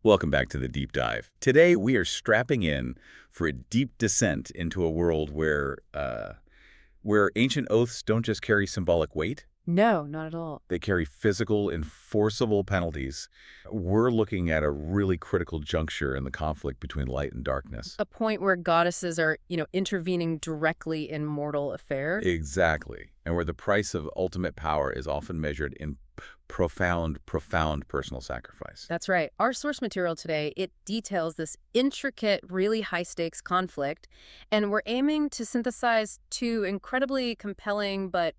Welcome back to the Deep Dive. Today, we are strapping in for a deep descent into a world where ancient oaths don't just carry symbolic weight, No, not at all. they carry physical, enforceable penalties. We're looking at a really critical juncture in the conflict between light and darkness. A point where goddesses are, intervening directly in mortal affairs. Exactly. And where the price of ultimate power is often measured in profound personal sacrifice. That's right. Our source material today, it details this intricate, really high-stakes conflict, and we're aiming to synthesize two incredibly compelling but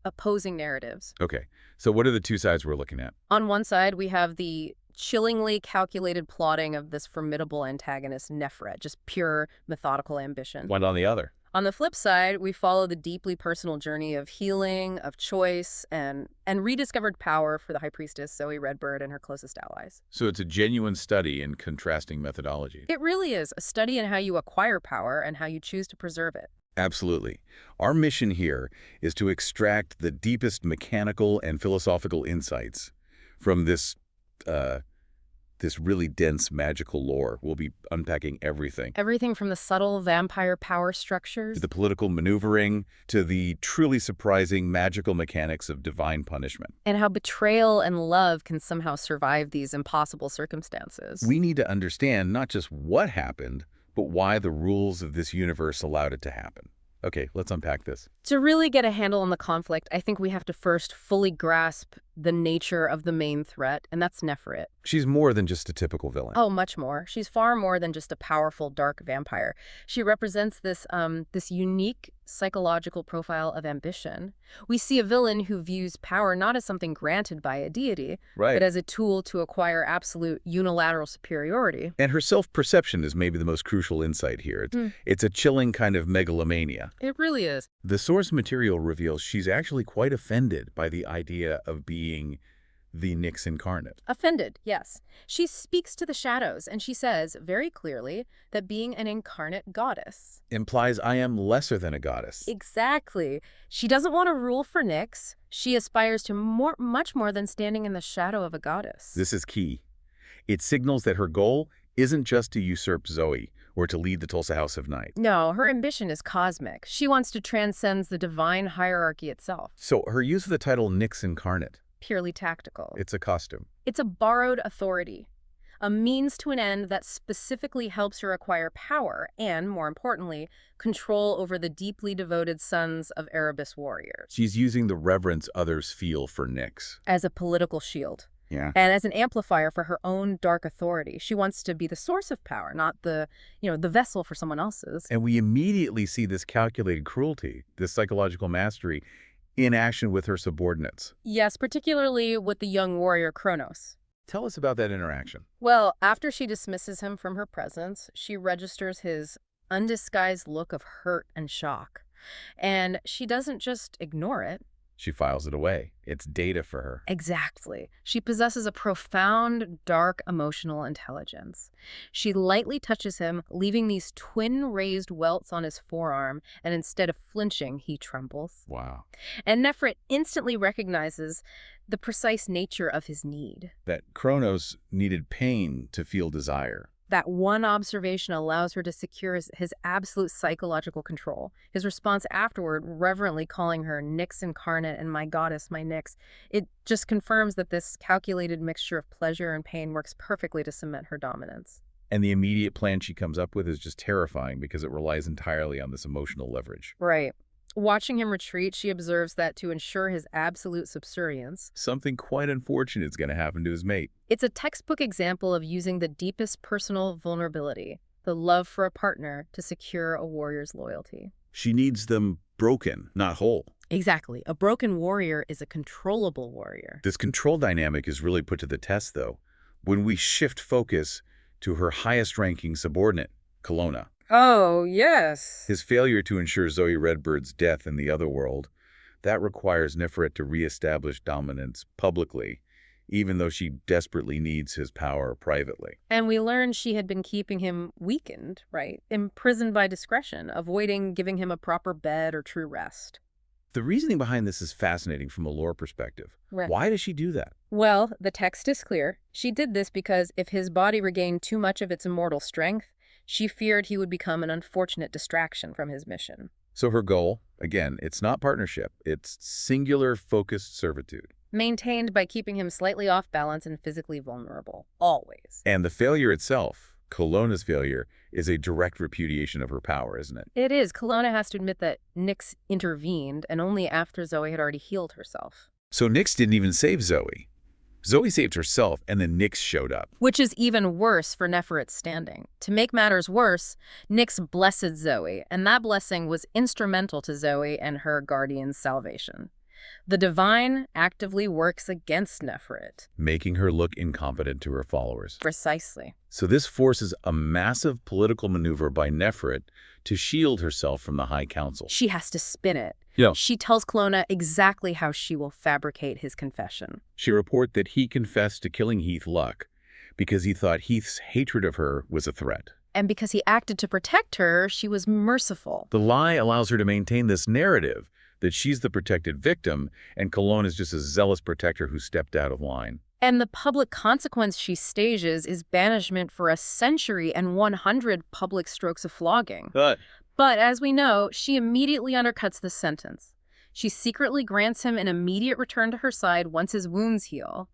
opposing narratives. Okay, so what are the two sides we're looking at? On one side, we have the chillingly calculated plotting of this formidable antagonist, Neferet, just pure methodical ambition. What on the other? On the flip side, we follow the deeply personal journey of healing, of choice, and rediscovered power for the High Priestess Zoey Redbird and her closest allies. So it's a genuine study in contrasting methodology. It really is a study in how you acquire power and how you choose to preserve it. Absolutely. Our mission here is to extract the deepest mechanical and philosophical insights from this really dense magical lore. We'll be unpacking everything. Everything from the subtle vampire power structures To the political maneuvering, to the truly surprising magical mechanics of divine punishment. and how betrayal and love can somehow survive these impossible circumstances. We need to understand not just what happened, but why the rules of this universe allowed it to happen. Okay, let's unpack this. To really get a handle on the conflict, I think we have to first fully grasp the nature of the main threat, and that's Neferet. She's more than just a typical villain. Oh, much more. She's far more than just a powerful, dark vampire. She represents this unique psychological profile of ambition. We see a villain who views power not as something granted by a deity, Right. but as a tool to acquire absolute unilateral superiority. And her self-perception is maybe the most crucial insight here. It's a chilling kind of megalomania. It really is. The source material reveals she's actually quite offended by the idea of being the Nyx incarnate. Offended, yes. She speaks to the shadows, and she says very clearly that being an incarnate goddess. Implies I am lesser than a goddess. Exactly. She doesn't want to rule for Nyx. She aspires to much more than standing in the shadow of a goddess. This is key. It signals that her goal isn't just to usurp Zoe or to lead the Tulsa House of Night. No, her ambition is cosmic. She wants to transcend the divine hierarchy itself. So her use of the title Nyx incarnate, Purely tactical. it's a costume. It's a borrowed authority, a means to an end that specifically helps her acquire power and, more importantly, control over the deeply devoted sons of Erebus warriors. She's using the reverence others feel for Nyx. As a political shield. Yeah. And as an amplifier for her own dark authority. She wants to be the source of power, not the vessel for someone else's. And we immediately see this calculated cruelty, this psychological mastery, in action with her subordinates. Yes, particularly with the young warrior Kronos. Tell us about that interaction. Well, after she dismisses him from her presence, she registers his undisguised look of hurt and shock. And she doesn't just ignore it. She files it away. It's data for her. Exactly. She possesses a profound, dark emotional intelligence. She lightly touches him, leaving these twin raised welts on his forearm, and instead of flinching, he trembles. Wow. And Neferet instantly recognizes the precise nature of his need. That Kronos needed pain to feel desire. That one observation allows her to secure his absolute psychological control. His response afterward, reverently calling her Nyx incarnate and my goddess, my Nyx, it just confirms that this calculated mixture of pleasure and pain works perfectly to cement her dominance. And the immediate plan she comes up with is just terrifying because it relies entirely on this emotional leverage. Right. Watching him retreat, she observes that to ensure his absolute subservience, Something quite unfortunate is going to happen to his mate. it's a textbook example of using the deepest personal vulnerability, the love for a partner, to secure a warrior's loyalty. She needs them broken, not whole. Exactly. A broken warrior is a controllable warrior. This control dynamic is really put to the test, though, when we shift focus to her highest-ranking subordinate, Colonna. Oh, yes. His failure to ensure Zoey Redbird's death in the other world, that requires Neferet to reestablish dominance publicly, even though she desperately needs his power privately. And we learned she had been keeping him weakened, right? Imprisoned by discretion, avoiding giving him a proper bed or true rest. The reasoning behind this is fascinating from a lore perspective. Right. Why does she do that? Well, the text is clear. She did this because if his body regained too much of its immortal strength, she feared he would become an unfortunate distraction from his mission. So her goal, again, it's not partnership, it's singular focused servitude. Maintained by keeping him slightly off balance and physically vulnerable. Always. And the failure itself, Colonna's failure, is a direct repudiation of her power, isn't it? It is. Colonna has to admit that Nyx intervened, and only after Zoey had already healed herself. So Nyx didn't even save Zoey. Zoey saved herself, and then Nyx showed up. Which is even worse for Neferet's standing. To make matters worse, Nyx blessed Zoey, and that blessing was instrumental to Zoey and her guardian's salvation. The divine actively works against Neferet. Making her look incompetent to her followers. Precisely. So this forces a massive political maneuver by Neferet to shield herself from the High Council. She has to spin it. Yeah. She tells Colonna exactly how she will fabricate his confession. She reports that he confessed to killing Heath Luck because he thought Heath's hatred of her was a threat. And because he acted to protect her, she was merciful. The lie allows her to maintain this narrative that she's the protected victim and Colonna is just a zealous protector who stepped out of line. And the public consequence she stages is banishment for a century and 100 public strokes of flogging. But as we know, she immediately undercuts the sentence. She secretly grants him an immediate return to her side once his wounds heal.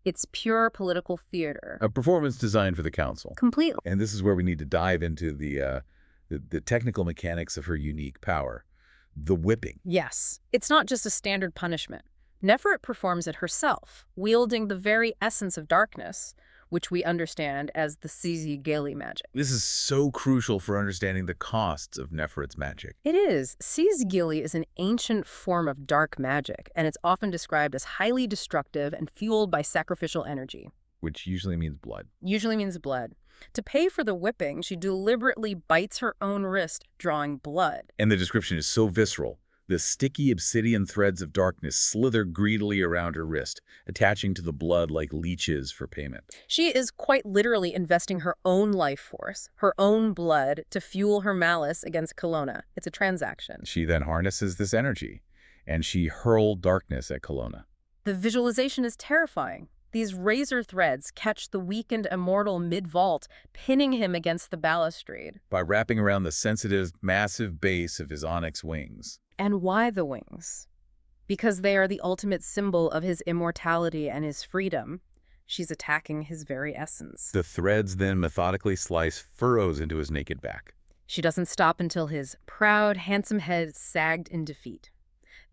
It's pure political theater. A performance designed for the council. Completely. And this is where we need to dive into the technical mechanics of her unique power. The whipping. Yes. It's not just a standard punishment. Neferet performs it herself, wielding the very essence of darkness, which we understand as the Sizigeli magic. This is so crucial for understanding the costs of Neferet's magic. It is. Sizigeli is an ancient form of dark magic, and it's often described as highly destructive and fueled by sacrificial energy. Which usually means blood. Usually means blood. To pay for the whipping, she deliberately bites her own wrist, drawing blood. And the description is so visceral. The sticky obsidian threads of darkness slither greedily around her wrist, attaching to the blood like leeches for payment. She is quite literally investing her own life force, her own blood, to fuel her malice against Colonna. It's a transaction. She then harnesses this energy, and she hurled darkness at Colonna. The visualization is terrifying. These razor threads catch the weakened immortal mid-vault, pinning him against the balustrade. By wrapping around the sensitive, massive base of his onyx wings. And why the wings? Because they are the ultimate symbol of his immortality and his freedom. She's attacking his very essence. The threads then methodically slice furrows into his naked back. She doesn't stop until his proud, handsome head sagged in defeat.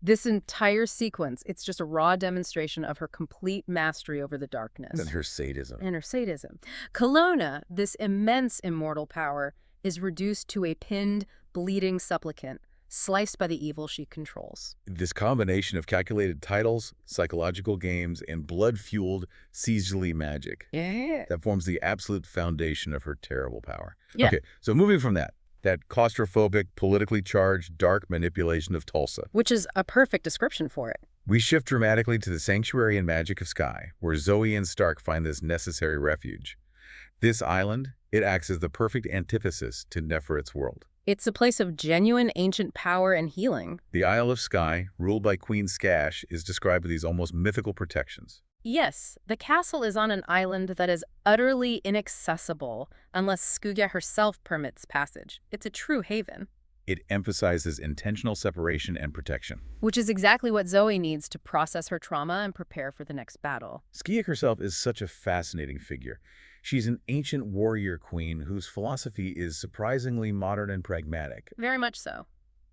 This entire sequence, it's just a raw demonstration of her complete mastery over the darkness. And her sadism. Colonna, this immense immortal power, is reduced to a pinned, bleeding supplicant, sliced by the evil she controls. This combination of calculated titles, psychological games, and blood-fueled Sizigeli magic. Yeah. That forms the absolute foundation of her terrible power. Yeah. Okay, so moving from that claustrophobic, politically charged, dark manipulation of Tulsa. Which is a perfect description for it. We shift dramatically to the sanctuary and magic of Skye, where Zoey and Stark find this necessary refuge. This island, it acts as the perfect antithesis to Neferet's world. It's a place of genuine ancient power and healing. The Isle of Skye, ruled by Queen Skash, is described with these almost mythical protections. Yes, the castle is on an island that is utterly inaccessible unless Skugga herself permits passage. It's a true haven. It emphasizes intentional separation and protection. Which is exactly what Zoey needs to process her trauma and prepare for the next battle. Skye herself is such a fascinating figure. She's an ancient warrior queen whose philosophy is surprisingly modern and pragmatic. Very much so.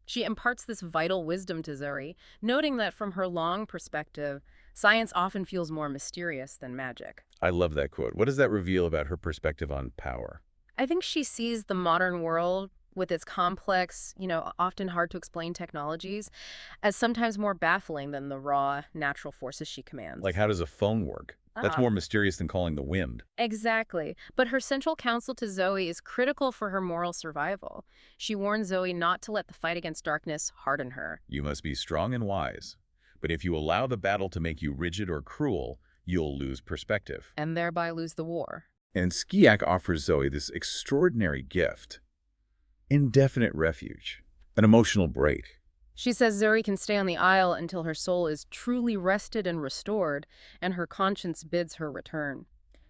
She imparts this vital wisdom to Zoey, noting that from her long perspective, science often feels more mysterious than magic. I love that quote. What does that reveal about her perspective on power? I think she sees the modern world with its complex, often hard to explain technologies as sometimes more baffling than the raw, natural forces she commands. Like, how does a phone work? That's more mysterious than calling the wind. Exactly. But her central counsel to Zoey is critical for her moral survival. She warns Zoey not to let the fight against darkness harden her. You must be strong and wise. But if you allow the battle to make you rigid or cruel, you'll lose perspective. And thereby lose the war. And Skye offers Zoey this extraordinary gift. Indefinite refuge. An emotional break. She says Zoe can stay on the Isle until her soul is truly rested and restored, and her conscience bids her return.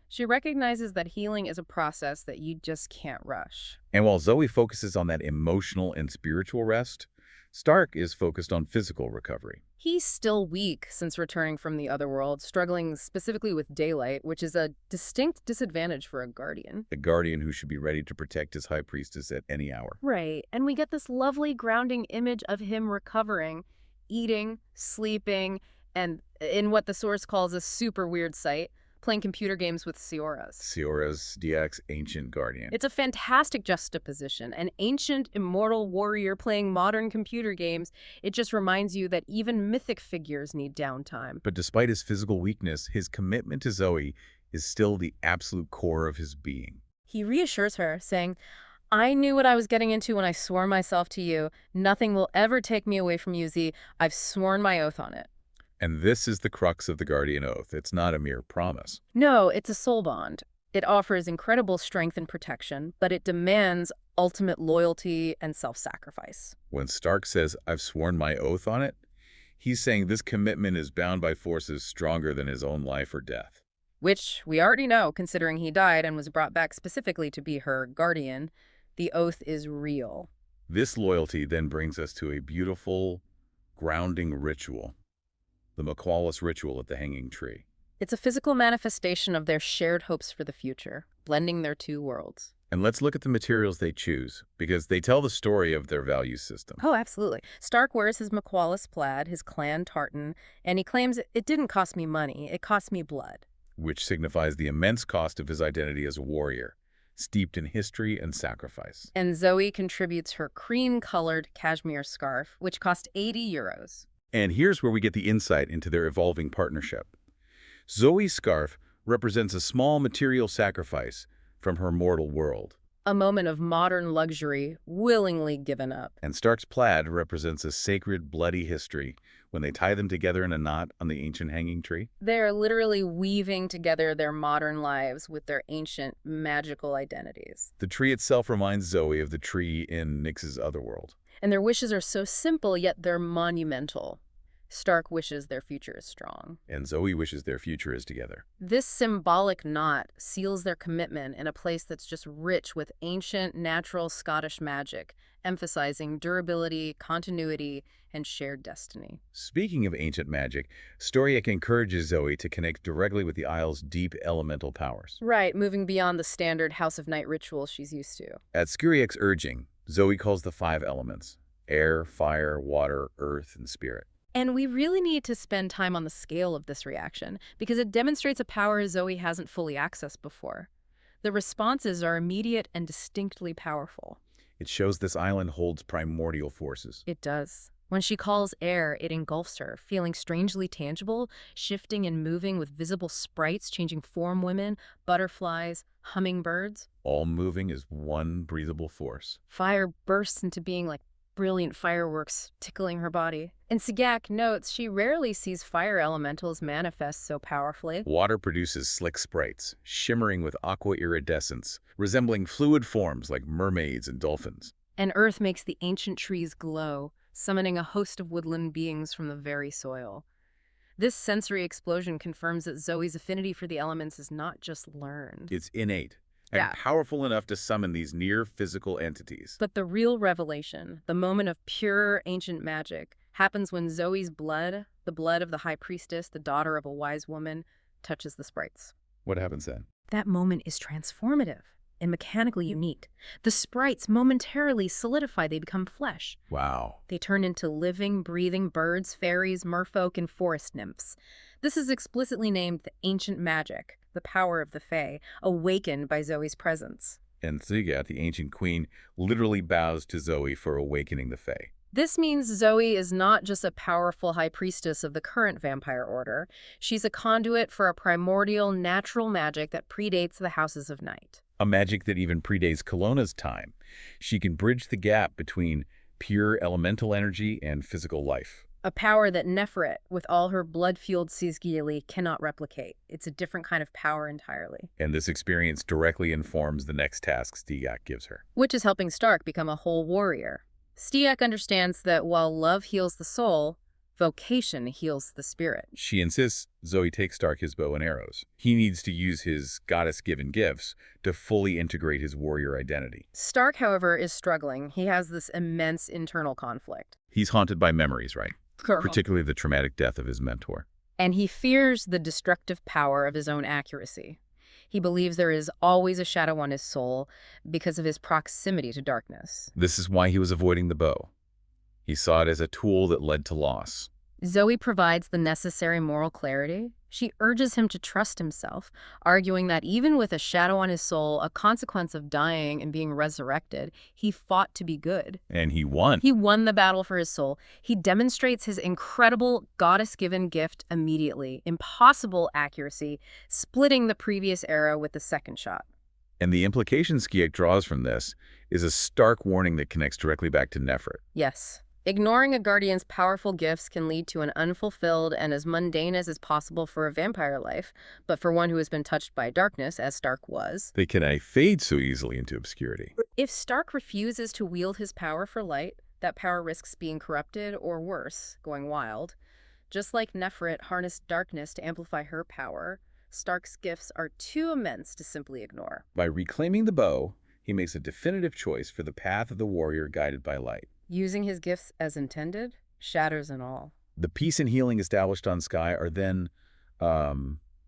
She recognizes that healing is a process that you just can't rush. And while Zoe focuses on that emotional and spiritual rest, Stark is focused on physical recovery. He's still weak since returning from the other world, struggling specifically with daylight, which is a distinct disadvantage for a guardian. A guardian who should be ready to protect his High Priestess at any hour. Right, and we get this lovely grounding image of him recovering, eating, sleeping, and in what the source calls a super weird sight, playing computer games with Sioras. Sioras, Diak's ancient guardian. It's a fantastic juxtaposition. An ancient, immortal warrior playing modern computer games. It just reminds you that even mythic figures need downtime. But despite his physical weakness, his commitment to Zoe is still the absolute core of his being. He reassures her, saying, I knew what I was getting into when I swore myself to you. Nothing will ever take me away from you, Z. I've sworn my oath on it. And this is the crux of the Guardian Oath. It's not a mere promise. No, it's a soul bond. It offers incredible strength and protection, but it demands ultimate loyalty and self-sacrifice. When Stark says, I've sworn my oath on it, he's saying this commitment is bound by forces stronger than his own life or death. Which we already know, considering he died and was brought back specifically to be her guardian. The oath is real. This loyalty then brings us to a beautiful, grounding ritual. The Maqualis ritual at the Hanging Tree. It's a physical manifestation of their shared hopes for the future, blending their two worlds. And let's look at the materials they choose, because they tell the story of their value system. Oh, absolutely. Stark wears his Maqualis plaid, his clan tartan, and he claims it didn't cost me money, it cost me blood. Which signifies the immense cost of his identity as a warrior, steeped in history and sacrifice. And Zoe contributes her cream-colored cashmere scarf, which cost €80. And here's where we get the insight into their evolving partnership. Zoe's scarf represents a small material sacrifice from her mortal world. A moment of modern luxury willingly given up. And Stark's plaid represents a sacred, bloody history when they tie them together in a knot on the ancient hanging tree. They're literally weaving together their modern lives with their ancient, magical identities. The tree itself reminds Zoe of the tree in Nyx's otherworld. And their wishes are so simple, yet they're monumental. Stark wishes their future is strong. And Zoe wishes their future is together. This symbolic knot seals their commitment in a place that's just rich with ancient, natural Scottish magic, emphasizing durability, continuity, and shared destiny. Speaking of ancient magic, Storyek encourages Zoe to connect directly with the Isle's deep elemental powers. Right, moving beyond the standard House of Night rituals she's used to. At Skuriek's urging, Zoe calls the 5 elements: air, fire, water, earth, and spirit. And we really need to spend time on the scale of this reaction, because it demonstrates a power Zoe hasn't fully accessed before. The responses are immediate and distinctly powerful. It shows this island holds primordial forces. It does. When she calls air, it engulfs her, feeling strangely tangible, shifting and moving with visible sprites changing form women, butterflies, hummingbirds. All moving as one breathable force. Fire bursts into being like brilliant fireworks, tickling her body. And Sigak notes she rarely sees fire elementals manifest so powerfully. Water produces slick sprites, shimmering with aqua iridescence, resembling fluid forms like mermaids and dolphins. And earth makes the ancient trees glow, summoning a host of woodland beings from the very soil. This sensory explosion confirms that Zoe's affinity for the elements is not just learned. It's innate and powerful enough to summon these near-physical entities. But the real revelation, the moment of pure ancient magic, happens when Zoe's blood, the blood of the High Priestess, the daughter of a wise woman, touches the sprites. What happens then? That moment is transformative and mechanically unique. The sprites momentarily solidify, they become flesh. Wow. They turn into living, breathing birds, fairies, merfolk, and forest nymphs. This is explicitly named the ancient magic, the power of the Fae, awakened by Zoe's presence. And Sigurd, the ancient queen, literally bows to Zoe for awakening the Fae. This means Zoe is not just a powerful high priestess of the current vampire order. She's a conduit for a primordial, natural magic that predates the Houses of Night. A magic that even predates Kelowna's time. She can bridge the gap between pure elemental energy and physical life. A power that Neferet, with all her blood-fueled Sizgieli, cannot replicate. It's a different kind of power entirely. And this experience directly informs the next tasks Stigak gives her. Which is helping Stark become a whole warrior. Stiek understands that while love heals the soul, vocation heals the spirit. She insists Zoe take Stark his bow and arrows. He needs to use his goddess-given gifts to fully integrate his warrior identity. Stark, however, is struggling. He has this immense internal conflict. He's haunted by memories, right? Particularly the traumatic death of his mentor. And he fears the destructive power of his own accuracy. He believes there is always a shadow on his soul because of his proximity to darkness. This is why he was avoiding the bow. He saw it as a tool that led to loss. Zoe provides the necessary moral clarity. She urges him to trust himself, arguing that even with a shadow on his soul, a consequence of dying and being resurrected, he fought to be good. And he won. He won the battle for his soul. He demonstrates his incredible goddess-given gift immediately, impossible accuracy, splitting the previous era with the second shot. And the implication Skye draws from this is a stark warning that connects directly back to Neferet. Yes. Ignoring a guardian's powerful gifts can lead to an unfulfilled and as mundane as is possible for a vampire life, but for one who has been touched by darkness, as Stark was. They can fade so easily into obscurity. If Stark refuses to wield his power for light, that power risks being corrupted or worse, going wild. Just like Neferet harnessed darkness to amplify her power, Stark's gifts are too immense to simply ignore. By reclaiming the bow, he makes a definitive choice for the path of the warrior guided by light. Using his gifts as intended, shatters and all. The peace and healing established on Skye are then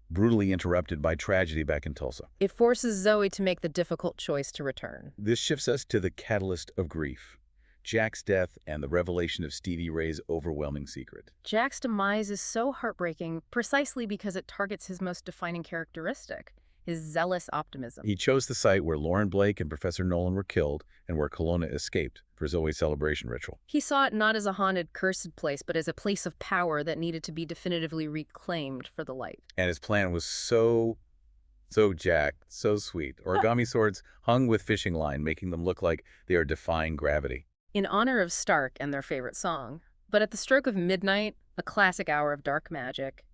brutally interrupted by tragedy back in Tulsa. It forces Zoe to make the difficult choice to return. This shifts us to the catalyst of grief, Jack's death and the revelation of Stevie Ray's overwhelming secret. Jack's demise is so heartbreaking precisely because it targets his most defining characteristic, his zealous optimism. He chose the site where Lauren Blake and Professor Nolan were killed and where Kelowna escaped for Zoe's celebration ritual. He saw it not as a haunted, cursed place, but as a place of power that needed to be definitively reclaimed for the light. And his plan was so Jack, so sweet. Origami swords hung with fishing line, making them look like they are defying gravity. In honor of Stark and their favorite song. But at the stroke of midnight, a classic hour of dark magic,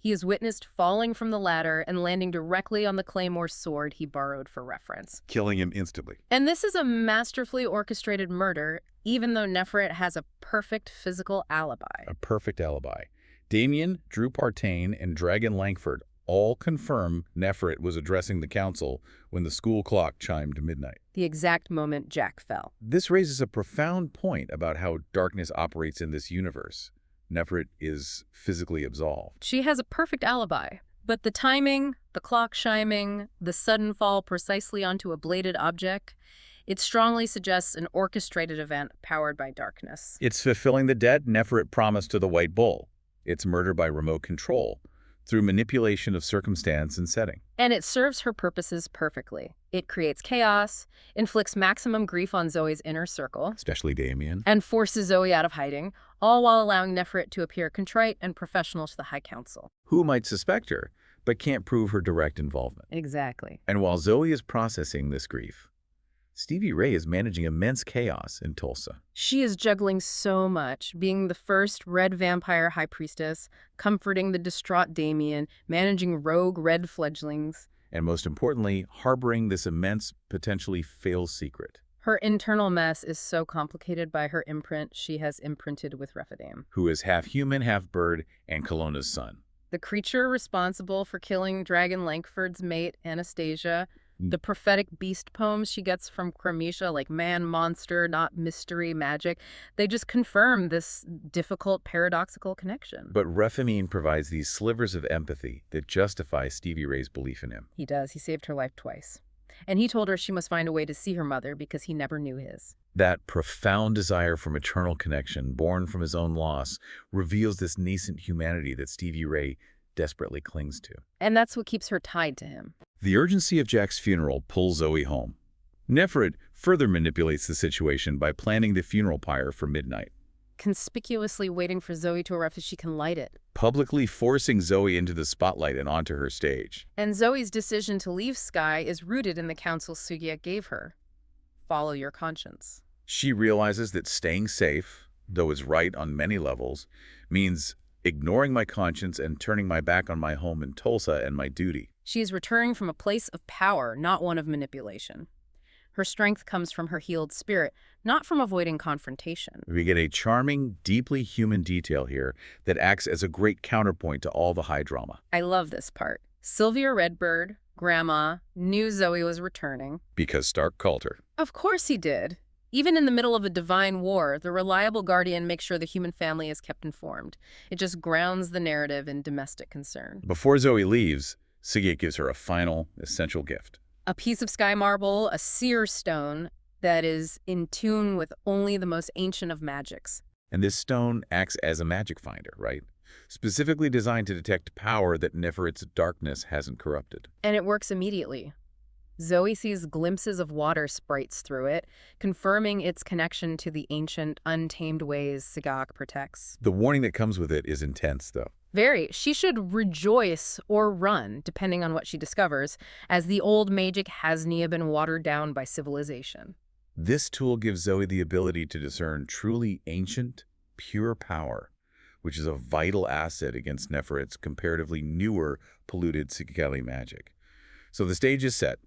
he is witnessed falling from the ladder and landing directly on the claymore sword he borrowed for reference, killing him instantly. And this is a masterfully orchestrated murder, even though Neferet has a perfect physical alibi. A perfect alibi. Damien, Drew Partain, and Dragon Langford all confirm Neferet was addressing the council when the school clock chimed midnight. The exact moment Jack fell. This raises a profound point about how darkness operates in this universe. Neferet is physically absolved. She has a perfect alibi, but the timing, the clock chiming, the sudden fall precisely onto a bladed object, it strongly suggests an orchestrated event powered by darkness. It's fulfilling the debt Neferet promised to the White Bull. It's murder by remote control, through manipulation of circumstance and setting. And it serves her purposes perfectly. It creates chaos, inflicts maximum grief on Zoe's inner circle, especially Damien, and forces Zoe out of hiding, all while allowing Neferet to appear contrite and professional to the High Council. Who might suspect her, but can't prove her direct involvement. Exactly. And while Zoe is processing this grief, Stevie Ray is managing immense chaos in Tulsa. She is juggling so much, being the first red vampire high priestess, comforting the distraught Damien, managing rogue red fledglings, and most importantly, harboring this immense, potentially fail secret. Her internal mess is so complicated by her imprint she has imprinted with Rephidim, who is half human, half bird, and Kelowna's son. The creature responsible for killing Dragon Langford's mate, Anastasia. The prophetic beast poems she gets from Cramisha, like man, monster, not mystery, magic, they just confirm this difficult, paradoxical connection. But Rephidim provides these slivers of empathy that justify Stevie Ray's belief in him. He does. He saved her life twice. And he told her she must find a way to see her mother because he never knew his. That profound desire for maternal connection, born from his own loss, reveals this nascent humanity that Stevie Ray desperately clings to. And that's what keeps her tied to him. The urgency of Jack's funeral pulls Zoe home. Neferet further manipulates the situation by planning the funeral pyre for midnight, conspicuously waiting for Zoe to arrive so she can light it, publicly forcing Zoe into the spotlight and onto her stage. And Zoe's decision to leave Skye is rooted in the counsel Sugya gave her. Follow your conscience. She realizes that staying safe, though is right on many levels, means ignoring my conscience and turning my back on my home in Tulsa and my duty. She is returning from a place of power, not one of manipulation. Her strength comes from her healed spirit, not from avoiding confrontation. We get a charming, deeply human detail here that acts as a great counterpoint to all the high drama. I love this part. Sylvia Redbird, Grandma, knew Zoey was returning. Because Stark called her. Of course he did. Even in the middle of a divine war, the reliable guardian makes sure the human family is kept informed. It just grounds the narrative in domestic concern. Before Zoey leaves, Siggy gives her a final, essential gift. A piece of sky marble, a seer stone that is in tune with only the most ancient of magics. And this stone acts as a magic finder, right? Specifically designed to detect power that Neferet's darkness hasn't corrupted. And it works immediately. Zoey sees glimpses of water sprites through it, confirming its connection to the ancient, untamed ways Sigak protects. The warning that comes with it is intense, though. Very. She should rejoice or run, depending on what she discovers, as the old magic has been watered down by civilization. This tool gives Zoey the ability to discern truly ancient, pure power, which is a vital asset against Neferet's comparatively newer, polluted Sigakali magic. So the stage is set.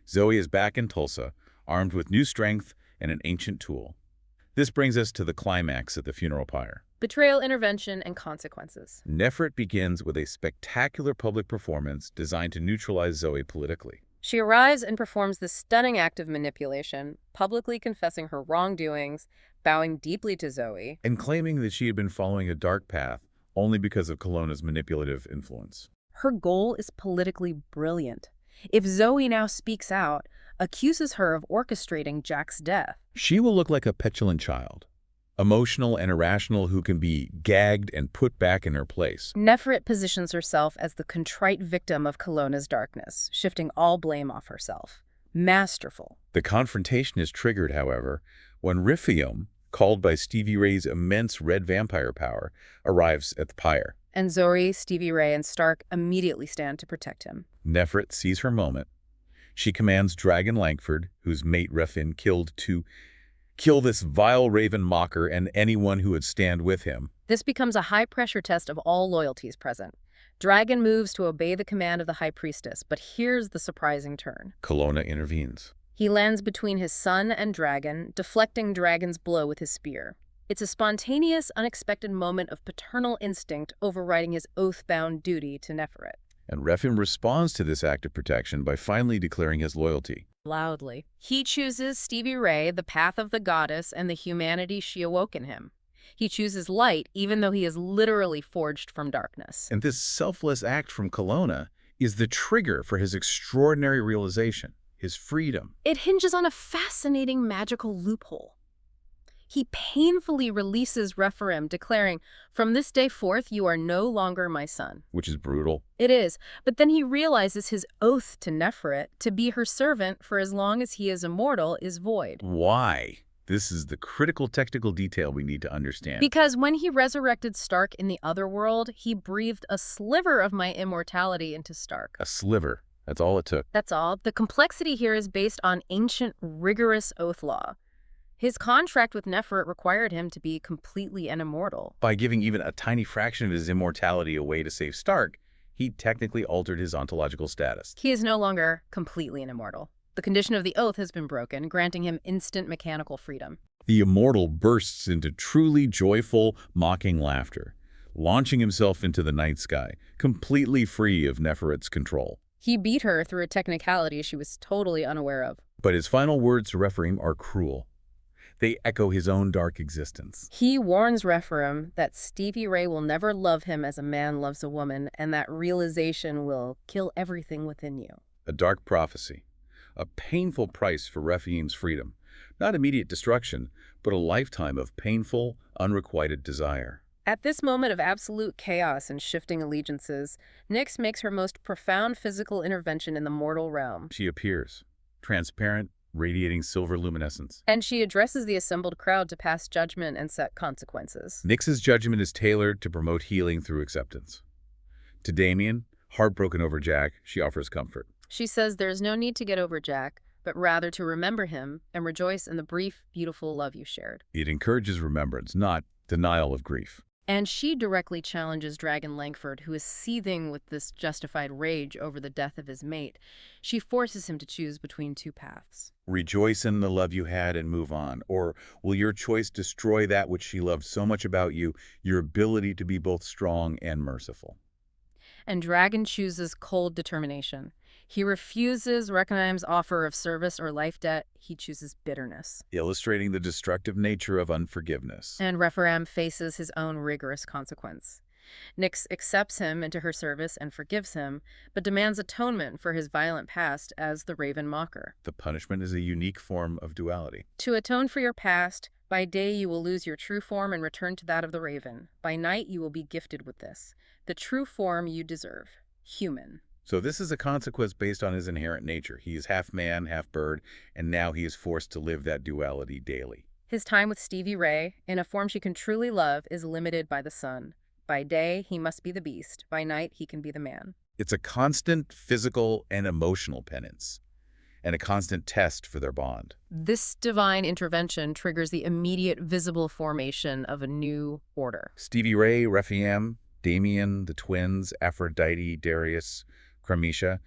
Zoey is back in Tulsa, armed with new strength and an ancient tool. This brings us to the climax at the funeral pyre. Betrayal, intervention, and consequences. Neferet begins with a spectacular public performance designed to neutralize Zoey politically. She arrives and performs this stunning act of manipulation, publicly confessing her wrongdoings, bowing deeply to Zoey, and claiming that she had been following a dark path only because of Colonna's manipulative influence. Her goal is politically brilliant. If Zoey now speaks out, accuses her of orchestrating Jack's death, she will look like a petulant child, emotional and irrational who can be gagged and put back in her place. Neferet positions herself as the contrite victim of Colonna's darkness, shifting all blame off herself. Masterful. The confrontation is triggered, however, when Riffium, called by Stevie Ray's immense red vampire power, arrives at the pyre. And Zoey, Stevie Ray, and Stark immediately stand to protect him. Neferet sees her moment. She commands Dragon Langford, whose mate Refin killed, to kill this vile raven mocker and anyone who would stand with him. This becomes a high-pressure test of all loyalties present. Dragon moves to obey the command of the High Priestess, but here's the surprising turn. Colonna intervenes. He lands between his son and Dragon, deflecting Dragon's blow with his spear. It's a spontaneous, unexpected moment of paternal instinct overriding his oath-bound duty to Neferet. And Refim responds to this act of protection by finally declaring his loyalty. Loudly. He chooses Stevie Ray, the path of the goddess, and the humanity she awoke in him. He chooses light, even though he is literally forged from darkness. And this selfless act from Colonna is the trigger for his extraordinary realization, his freedom. It hinges on a fascinating magical loophole. He painfully releases Rephaim, declaring, "From this day forth, you are no longer my son." Which is brutal. It is, but then he realizes his oath to Neferet, to be her servant for as long as he is immortal, is void. Why? This is the critical technical detail we need to understand. Because when he resurrected Stark in the other world, he breathed a sliver of my immortality into Stark. A sliver. That's all it took. That's all. The complexity here is based on ancient, rigorous oath law. His contract with Neferet required him to be completely an immortal. By giving even a tiny fraction of his immortality away to save Stark, he technically altered his ontological status. He is no longer completely an immortal. The condition of the oath has been broken, granting him instant mechanical freedom. The immortal bursts into truly joyful, mocking laughter, launching himself into the night sky, completely free of Neferet's control. He beat her through a technicality she was totally unaware of. But his final words to Rephaim are cruel. They echo his own dark existence. He warns Rephaim that Stevie Ray will never love him as a man loves a woman, and that realization will kill everything within you. A dark prophecy. A painful price for Rephaim's freedom. Not immediate destruction, but a lifetime of painful, unrequited desire. At this moment of absolute chaos and shifting allegiances, Nyx makes her most profound physical intervention in the mortal realm. She appears, transparent, radiating silver luminescence. And she addresses the assembled crowd to pass judgment and set consequences. Nyx's judgment is tailored to promote healing through acceptance. To Damien, heartbroken over Jack, she offers comfort. She says there's no need to get over Jack, but rather to remember him and rejoice in the brief, beautiful love you shared. It encourages remembrance, not denial of grief. And she directly challenges Dragon Langford, who is seething with this justified rage over the death of his mate. She forces him to choose between two paths. Rejoice in the love you had and move on, or will your choice destroy that which she loved so much about you, your ability to be both strong and merciful? And Dragon chooses cold determination. He refuses Reckheim's offer of service or life debt. He chooses bitterness. Illustrating the destructive nature of unforgiveness. And Rephaim faces his own rigorous consequence. Nyx accepts him into her service and forgives him, but demands atonement for his violent past as the Raven Mocker. The punishment is a unique form of duality. To atone for your past, by day you will lose your true form and return to that of the Raven. By night you will be gifted with this, the true form you deserve, human. So this is a consequence based on his inherent nature. He is half man, half bird, and now he is forced to live that duality daily. His time with Stevie Ray, in a form she can truly love, is limited by the sun. By day, he must be the beast. By night, he can be the man. It's a constant physical and emotional penance, and a constant test for their bond. This divine intervention triggers the immediate visible formation of a new order. Stevie Ray, Rephaim, Damien, the twins, Aphrodite, Darius, Cramisha,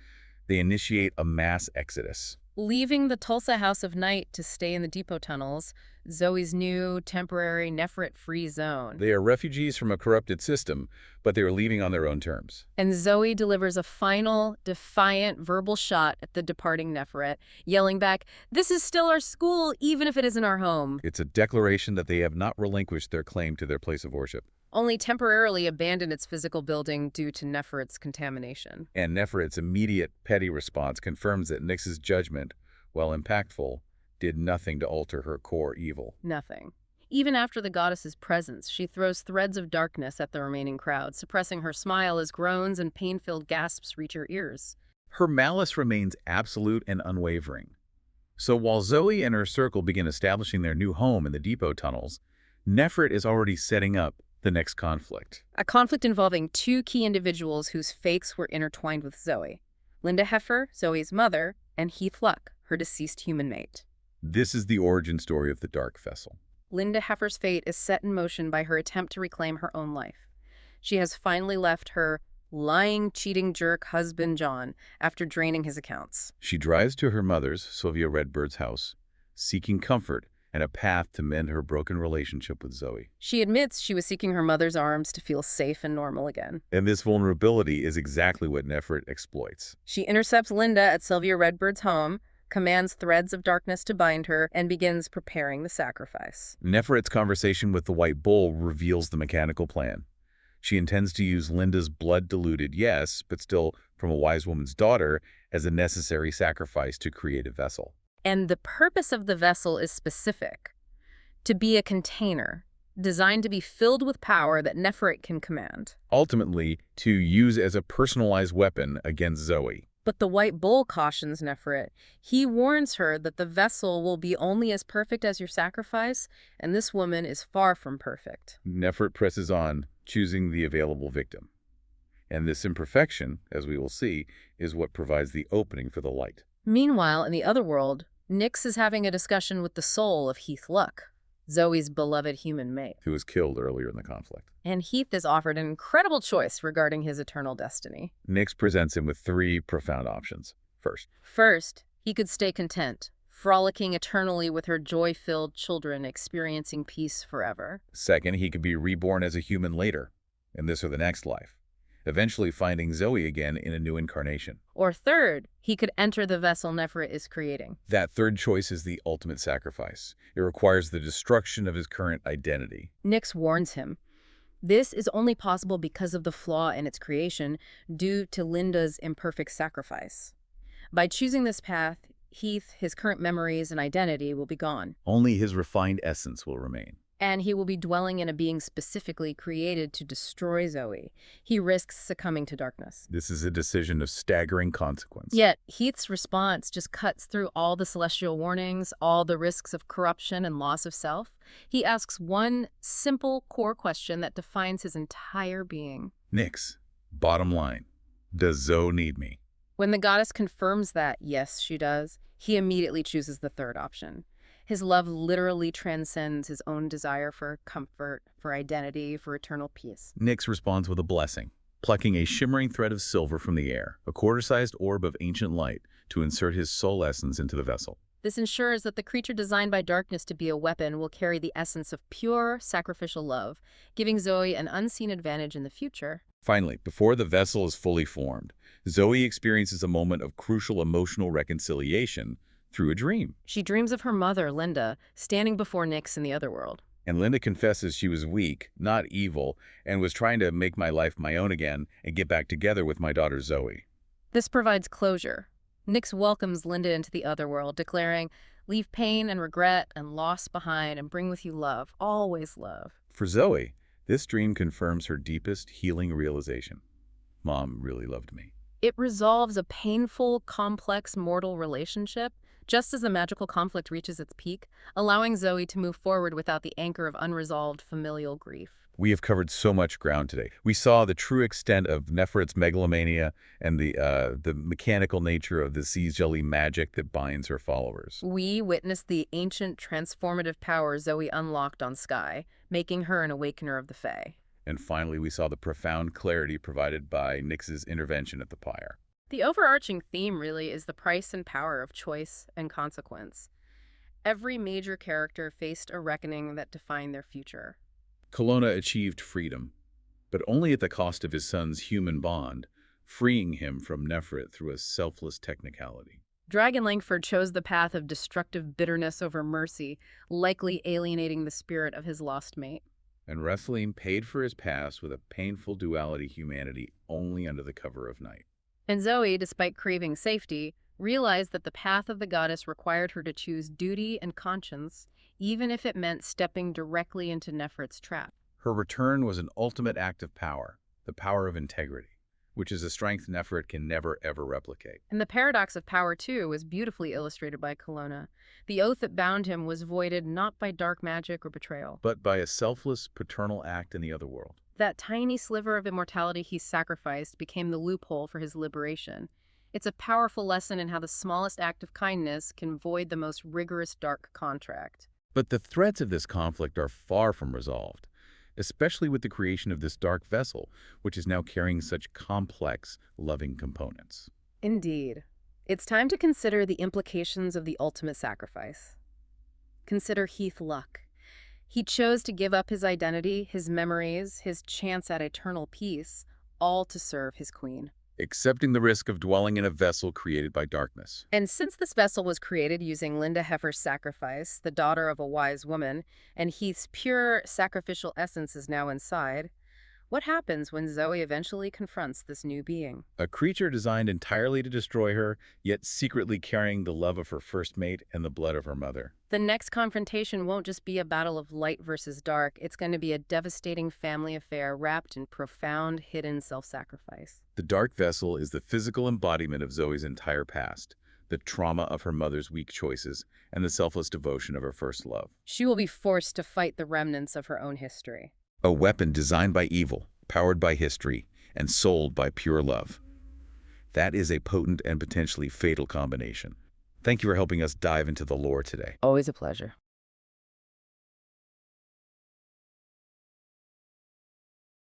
they initiate a mass exodus. Leaving the Tulsa House of Night to stay in the depot tunnels, Zoe's new, temporary, Neferet-free zone. They are refugees from a corrupted system, but they are leaving on their own terms. And Zoe delivers a final, defiant, verbal shot at the departing Neferet, yelling back, "This is still our school, even if it isn't our home." It's a declaration that they have not relinquished their claim to their place of worship. Only temporarily abandoned its physical building due to Neferet's contamination. And Neferet's immediate, petty response confirms that Nyx's judgment, while impactful, did nothing to alter her core evil. Nothing. Even after the goddess's presence, she throws threads of darkness at the remaining crowd, suppressing her smile as groans and pain-filled gasps reach her ears. Her malice remains absolute and unwavering. So while Zoe and her circle begin establishing their new home in the depot tunnels, Neferet is already setting up the next conflict. A conflict involving two key individuals whose fates were intertwined with Zoe. Linda Heffer, Zoe's mother, and Heath Luck, her deceased human mate. This is the origin story of the Dark Vessel. Linda Heffer's fate is set in motion by her attempt to reclaim her own life. She has finally left her lying, cheating jerk husband John after draining his accounts. She drives to her mother's, Zoey Redbird's house, seeking comfort and a path to mend her broken relationship with Zoe. She admits she was seeking her mother's arms to feel safe and normal again. And this vulnerability is exactly what Neferet exploits. She intercepts Linda at Zoey Redbird's home, commands threads of darkness to bind her, and begins preparing the sacrifice. Neferet's conversation with the White Bull reveals the mechanical plan. She intends to use Linda's blood-diluted, yes, but still from a wise woman's daughter, as a necessary sacrifice to create a vessel. And the purpose of the vessel is specific: to be a container, designed to be filled with power that Neferet can command. Ultimately, to use as a personalized weapon against Zoe. But the White Bull cautions Neferet. He warns her that the vessel will be only as perfect as your sacrifice, and this woman is far from perfect. Neferet presses on, choosing the available victim. And this imperfection, as we will see, is what provides the opening for the light. Meanwhile, in the other world, Nyx is having a discussion with the soul of Heath Luck, Zoe's beloved human mate, Who was killed earlier in the conflict. and Heath is offered an incredible choice regarding his eternal destiny. Nyx presents him with three profound options. First, he could stay content, frolicking eternally with her joy-filled children, experiencing peace forever. Second, he could be reborn as a human later, in this or the next life, eventually finding Zoe again in a new incarnation. Or third, he could enter the vessel Neferet is creating. That third choice is the ultimate sacrifice. It requires the destruction of his current identity. Nyx warns him. This is only possible because of the flaw in its creation, due to Linda's imperfect sacrifice. By choosing this path, Heath, his current memories and identity will be gone. Only his refined essence will remain. And he will be dwelling in a being specifically created to destroy Zoe. He risks succumbing to darkness. This is a decision of staggering consequence. Yet, Heath's response just cuts through all the celestial warnings, all the risks of corruption and loss of self. He asks one simple core question that defines his entire being. Nyx, bottom line, does Zoe need me? When the goddess confirms that, yes, she does, he immediately chooses the third option. His love literally transcends his own desire for comfort, for identity, for eternal peace. Nyx responds with a blessing, plucking a shimmering thread of silver from the air, a quarter-sized orb of ancient light, to insert his soul essence into the vessel. This ensures that the creature designed by darkness to be a weapon will carry the essence of pure, sacrificial love, giving Zoe an unseen advantage in the future. Finally, before the vessel is fully formed, Zoe experiences a moment of crucial emotional reconciliation through a dream. She dreams of her mother, Linda, standing before Nyx in the other world. And Linda confesses she was weak, not evil, and was trying to make my life my own again and get back together with my daughter Zoe. This provides closure. Nyx welcomes Linda into the other world, declaring, "Leave pain and regret and loss behind and bring with you love, always love." For Zoe, this dream confirms her deepest healing realization. Mom really loved me. It resolves a painful, complex, mortal relationship, just as the magical conflict reaches its peak, allowing Zoe to move forward without the anchor of unresolved familial grief. We have covered so much ground today. We saw the true extent of Neferet's megalomania and the mechanical nature of the sea jelly magic that binds her followers. We witnessed the ancient transformative power Zoe unlocked on Skye, making her an awakener of the Fae. And finally, we saw the profound clarity provided by Nyx's intervention at the pyre. The overarching theme really is the price and power of choice and consequence. Every major character faced a reckoning that defined their future. Kelowna achieved freedom, but only at the cost of his son's human bond, freeing him from Neferet through a selfless technicality. Dragon Langford chose the path of destructive bitterness over mercy, likely alienating the spirit of his lost mate. And Rephaim paid for his past with a painful duality humanity only under the cover of night. And Zoe, despite craving safety, realized that the path of the goddess required her to choose duty and conscience, even if it meant stepping directly into Neferet's trap. Her return was an ultimate act of power, the power of integrity, which is a strength Neferet can never, ever replicate. And the paradox of power, too, was beautifully illustrated by Kelowna. The oath that bound him was voided not by dark magic or betrayal, but by a selfless, paternal act in the other world. That tiny sliver of immortality he sacrificed became the loophole for his liberation. It's a powerful lesson in how the smallest act of kindness can void the most rigorous dark contract. But the threads of this conflict are far from resolved, especially with the creation of this dark vessel, which is now carrying such complex, loving components. Indeed. It's time to consider the implications of the ultimate sacrifice. Consider Heath Luck. He chose to give up his identity, his memories, his chance at eternal peace, all to serve his queen. Accepting the risk of dwelling in a vessel created by darkness. And since this vessel was created using Linda Heffer's sacrifice, the daughter of a wise woman, and Heath's pure sacrificial essence is now inside, what happens when Zoe eventually confronts this new being? A creature designed entirely to destroy her, yet secretly carrying the love of her first mate and the blood of her mother. The next confrontation won't just be a battle of light versus dark. It's going to be a devastating family affair wrapped in profound, hidden self-sacrifice. The dark vessel is the physical embodiment of Zoe's entire past, the trauma of her mother's weak choices, and the selfless devotion of her first love. She will be forced to fight the remnants of her own history. A weapon designed by evil, powered by history, and sold by pure love. That is a potent and potentially fatal combination. Thank you for helping us dive into the lore today. Always a pleasure.